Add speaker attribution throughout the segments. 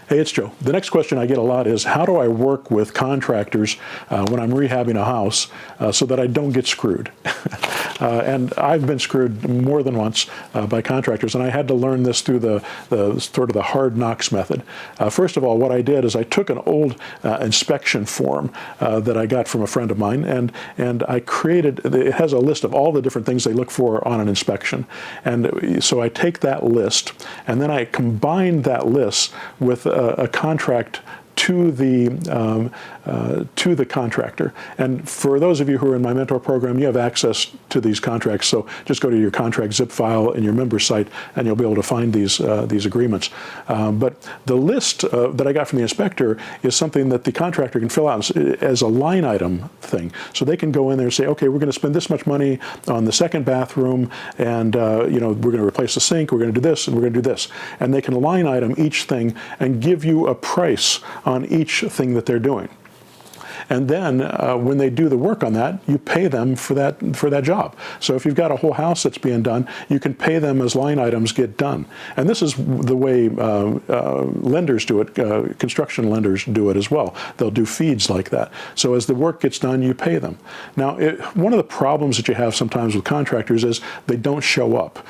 Speaker 1: Hey, it's Joe. The next question I get a lot is, how do I work with contractors when I'm rehabbing a house so that I don't get screwed? And I've been screwed more than once by contractors, and I had to learn this through the sort of the hard knocks method. First of all, what I did is I took an old inspection form that I got from a friend of mine, and I created, it has a list of all the different things they look for on an inspection. And so I take that list, and then I combine that list with a contract to the contractor. And for those of you who are in my mentor program, you have access to these contracts. So just go to your contract zip file in your member site, and you'll be able to find these agreements. But the list that I got from the inspector is something that the contractor can fill out as a line item thing. So they can go in there and say, okay, we're going to spend this much money on the second bathroom, and we're going to replace the sink, we're going to do this, and we're going to do this. And they can line item each thing and give you a price on each thing that they're doing. And then when they do the work on that, you pay them for that job. So if you've got a whole house that's being done, you can pay them as line items get done. And this is the way lenders do it. Construction lenders do it as well. They'll do feeds like that. So as the work gets done, you pay them. Now, one of the problems that you have sometimes with contractors is they don't show up.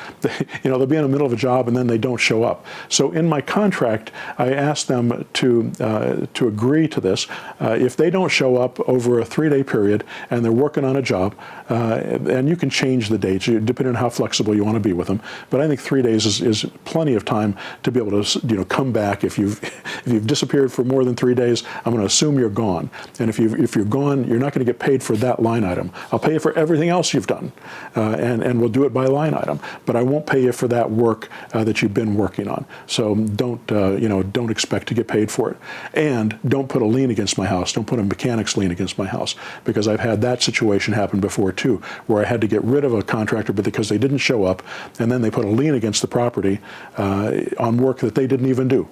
Speaker 1: They'll be in the middle of a job and then they don't show up. So in my contract, I ask them to agree to this. If they don't show up over a 3-day period and they're working on a job, and you can change the dates depending on how flexible you want to be with them. But I think 3 days is plenty of time to be able to come back. If you've disappeared for more than 3 days, I'm going to assume you're gone. And if you're gone, you're not going to get paid for that line item. I'll pay you for everything else you've done, and we'll do it by line item. But I won't pay you for that work that you've been working on. So don't expect to get paid for it. And don't put a lien against my house. Don't put a mechanics lien against my house, because I've had that situation happen before too, where I had to get rid of a contractor because they didn't show up, and then they put a lien against the property on work that they didn't even do.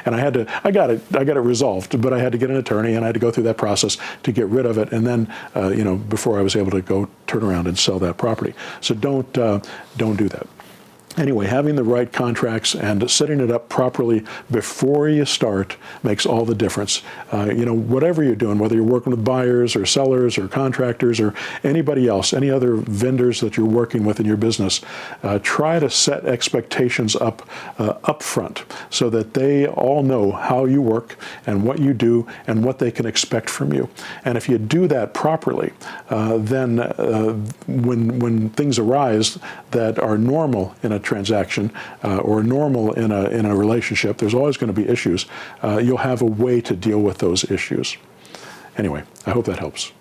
Speaker 1: And I got it resolved, but I had to get an attorney, and I had to go through that process to get rid of it, and then before I was able to go turn around and sell that property. So don't do that. Anyway, having the right contracts and setting it up properly before you start makes all the difference. Whatever you're doing, whether you're working with buyers or sellers or contractors or anybody else, any other vendors that you're working with in your business, try to set expectations up front so that they all know how you work and what you do and what they can expect from you. And if you do that properly, then when things arise that are normal in a transaction or normal in a relationship, there's always going to be issues. You'll have a way to deal with those issues. Anyway, I hope that helps.